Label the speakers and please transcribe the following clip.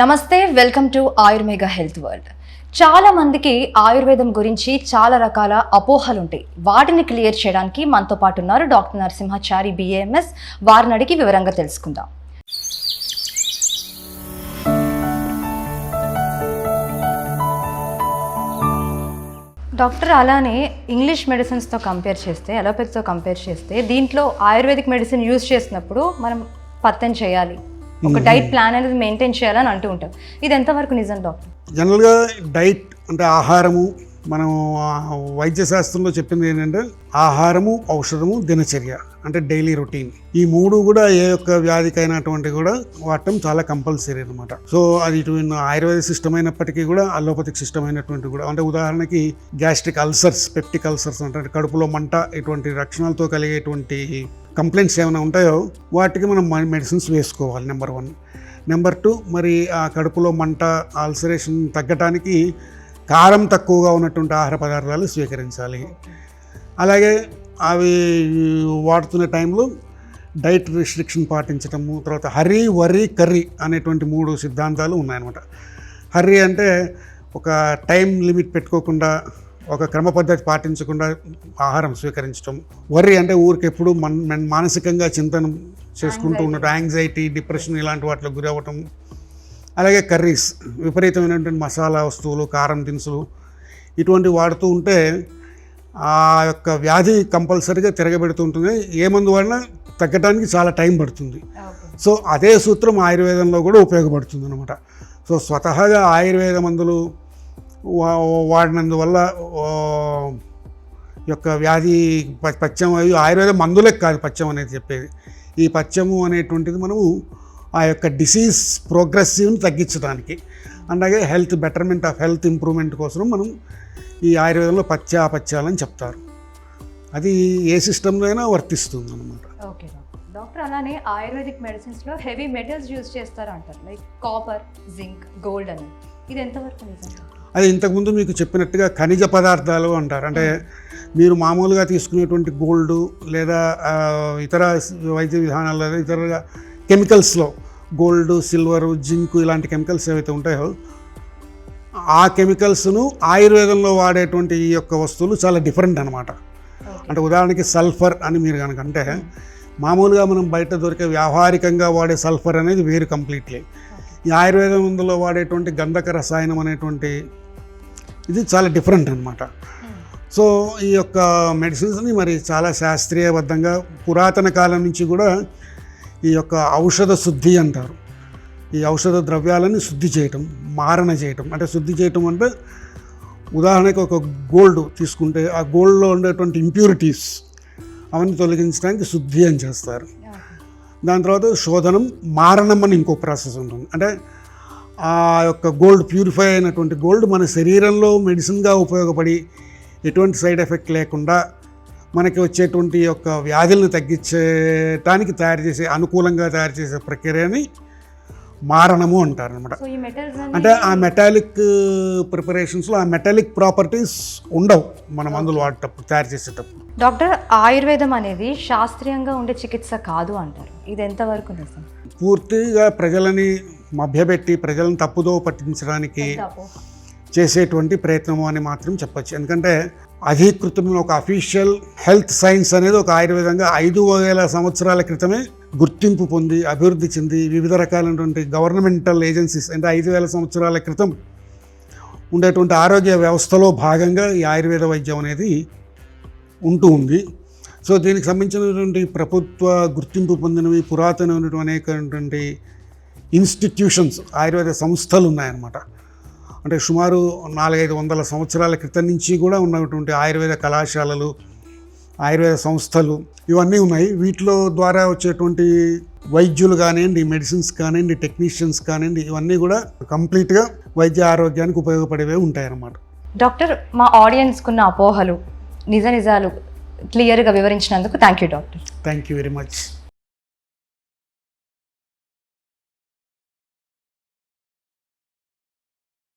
Speaker 1: నమస్తే, welcome to ఆయుర్మేగా health world. చాలా మందికి ఆయుర్వేదం గురించి చాలా రకాల అపోహలు ఉంటాయి. వాటిని క్లియర్ చేయడానికి మనతో పాటు ఉన్నారు డాక్టర్ నరసింహాచారి BAMS. వారిని అడిగి వివరంగా తెలుసుకుందాం. డాక్టర్, అలానే ఇంగ్లీష్ మెడిసిన్స్తో కంపేర్ చేస్తే, అలోపతితో కంపేర్ చేస్తే దీంట్లో ఆయుర్వేదిక్ మెడిసిన్ యూజ్ చేసినప్పుడు మనం పత్యం చేయాలి, ఒక డైట్ ప్లాన్ అనేది మెయింటైన్ చేయాలని అంటూ ఉంటారు. ఇది ఎంతవరకు నిజం డాక్టర్?
Speaker 2: జనరల్గా డైట్ అంటే ఆహారము, మనం వైద్య శాస్త్రంలో చెప్పింది ఏంటంటే ఆహారము, ఔషధము, దినచర్య అంటే డైలీ రొటీన్. ఈ మూడు కూడా ఏ ఒక్క వ్యాధికైనటువంటి కూడా వాడటం చాలా కంపల్సరీ అనమాట. సో అది ఇటు ఆయుర్వేద సిస్టమ్ అయినప్పటికీ కూడా అలోపతిక్ సిస్టమ్ అయినటువంటి కూడా, అంటే ఉదాహరణకి గ్యాస్ట్రిక్ అల్సర్స్, పెప్టిక్ అల్సర్స్ అంటే కడుపులో మంట, ఇటువంటి లక్షణాలతో కలిగేటువంటి కంప్లైంట్స్ ఏమైనా ఉంటాయో వాటికి మనం మెడిసిన్స్ వేసుకోవాలి. నెంబర్ 1. నెంబర్ 2, మరి ఆ కడుపులో మంట, అల్సరేషన్ తగ్గటానికి కారం తక్కువగా ఉన్నటువంటి ఆహార పదార్థాలు స్వీకరించాలి. అలాగే అవి వాడుతున్న టైంలో డైట్ రిస్ట్రిక్షన్ పాటించటము. తర్వాత హర్రీ, వర్రీ, కర్రీ అనేటువంటి 3 సిద్ధాంతాలు ఉన్నాయన్నమాట. హర్రీ అంటే ఒక టైం లిమిట్ పెట్టుకోకుండా, ఒక క్రమ పద్ధతి పాటించకుండా ఆహారం స్వీకరించడం. వర్రీ అంటే ఊరికి ఎప్పుడు మానసికంగా చింతన చేసుకుంటూ ఉండటం, యాంగ్జైటీ, డిప్రెషన్ ఇలాంటి వాటిలో గురి అవ్వటం. అలాగే కర్రీస్, విపరీతమైనటువంటి మసాలా వస్తువులు, కారం దినుసులు ఇటువంటివి వాడుతూ ఉంటే ఆ యొక్క వ్యాధి కంపల్సరీగా తిరగబెడుతూ ఉంటుంది. ఏ మందు వాడినా తగ్గడానికి చాలా టైం పడుతుంది. సో అదే సూత్రం ఆయుర్వేదంలో కూడా ఉపయోగపడుతుంది అనమాట. సో స్వతహాగా ఆయుర్వేద మందులు వాడినందువల్ల యొక్క వ్యాధి పథ్యం అవి ఆయుర్వేద మందులే కాదు పథ్యం అనేది చెప్పేది. ఈ పథ్యము అనేటువంటిది మనము ఆ యొక్క డిసీజ్ ప్రోగ్రెసివ్ని తగ్గించడానికి, అలాగే health betterment of health improvement కోసం మనం ఈ ఆయుర్వేదంలో పథ్యాలని చెప్తారు. అది ఏ సిస్టంలో అయినా వర్తిస్తుంది అనమాట.
Speaker 1: ఓకే డాక్టర్, అలానే ఆయుర్వేదిక్ మెడిసిన్స్లో హెవీ మెటల్స్ యూజ్ చేస్తారు అంటారు, లైక్ కాపర్, జింక్, గోల్డ్ అని. ఇది ఎంతవరకు నిజం?
Speaker 2: అది ఇంతకుముందు మీకు చెప్పినట్టుగా ఖనిజ పదార్థాలు అంటారు. అంటే మీరు మామూలుగా తీసుకునేటువంటి గోల్డ్ లేదా ఇతర వైద్య విధానాల్లో ఇతర కెమికల్స్లో గోల్డ్, సిల్వరు, జింకు ఇలాంటి కెమికల్స్ ఏవైతే ఉంటాయో ఆ కెమికల్స్ను ఆయుర్వేదంలో వాడేటువంటి ఈ యొక్క వస్తువులు చాలా డిఫరెంట్ అనమాట. అంటే ఉదాహరణకి సల్ఫర్ అని మీరు కనుక అంటే మామూలుగా మనం బయట దొరికే వ్యావహారికంగా వాడే సల్ఫర్ అనేది వేరు కంప్లీట్లీ. ఈ ఆయుర్వేద మందులో వాడేటువంటి గంధక రసాయనం అనేటువంటి ఇది చాలా డిఫరెంట్ అనమాట. సో ఈ యొక్క మెడిసిన్స్ని మరి చాలా శాస్త్రీయబద్ధంగా పురాతన కాలం నుంచి కూడా ఈ యొక్క ఔషధ శుద్ధి అంటారు. ఈ ఔషధ ద్రవ్యాలని శుద్ధి చేయటం, మారణ చేయటం. అంటే శుద్ధి చేయటం అంటే ఉదాహరణకి ఒక గోల్డ్ తీసుకుంటే ఆ గోల్డ్లో ఉండేటువంటి ఇంప్యూరిటీస్ అవన్నీ తొలగించడానికి శుద్ధి అని చేస్తారు. దాని తర్వాత శోధనం, మారణం అని ఇంకో ప్రాసెస్ ఉంటుంది. అంటే ఆ యొక్క గోల్డ్, ప్యూరిఫై అయినటువంటి గోల్డ్ మన శరీరంలో మెడిసిన్గా ఉపయోగపడి ఎటువంటి సైడ్ ఎఫెక్ట్ లేకుండా మనకి వచ్చేటువంటి యొక్క వ్యాధులను తగ్గించడానికి అనుకూలంగా తయారు చేసే ప్రక్రియని మారణము అంటారు అనమాట. అంటే ఆ మెటాలిక్ ప్రిపరేషన్స్లో ఆ మెటాలిక్ ప్రాపర్టీస్ ఉండవు మన మందులు వాడేటప్పుడు, తయారు చేసేటప్పుడు.
Speaker 1: డాక్టర్, ఆయుర్వేదం అనేది శాస్త్రీయంగా ఉండే చికిత్స కాదు అంటారు. ఇది ఎంతవరకు నిజం?
Speaker 2: పూర్తిగా ప్రజలని మభ్యపెట్టి ప్రజలను తప్పుదో పట్టించడానికి చేసేటువంటి ప్రయత్నము అని మాత్రం చెప్పచ్చు. ఎందుకంటే అధీకృతమైన ఒక అఫీషియల్ హెల్త్ సైన్స్ అనేది ఒక ఆయుర్వేదంగా 5,000 సంవత్సరాల క్రితమే గుర్తింపు పొంది అభివృద్ధి చెంది వివిధ రకాలైనటువంటి గవర్నమెంటల్ ఏజెన్సీస్ అంటే 5,000 సంవత్సరాల క్రితం ఉండేటువంటి ఆరోగ్య వ్యవస్థలో భాగంగా ఈ ఆయుర్వేద వైద్యం అనేది ఉంటూ ఉంది. సో దీనికి సంబంధించినటువంటి ప్రభుత్వ గుర్తింపు పొందినవి పురాతనమైనటువంటి అనేకటువంటి ఇన్స్టిట్యూషన్స్, ఆయుర్వేద సంస్థలు ఉన్నాయన్నమాట. అంటే సుమారు 400-500 సంవత్సరాల క్రితం నుంచి కూడా ఉన్నటువంటి ఆయుర్వేద కళాశాలలు, ఆయుర్వేద సంస్థలు ఇవన్నీ ఉన్నాయి. వీటిలో ద్వారా వచ్చేటువంటి వైద్యులు కానివ్వండి, మెడిసిన్స్ కానివ్వండి, టెక్నీషియన్స్ కానివ్వండి, ఇవన్నీ కూడా కంప్లీట్గా వైద్య ఆరోగ్యానికి ఉపయోగపడేవే ఉంటాయన్నమాట.
Speaker 1: డాక్టర్, మా ఆడియన్స్కున్న అపోహలు, నిజాలు క్లియర్గా వివరించినందుకు thank you doctor.
Speaker 2: Thank you very much.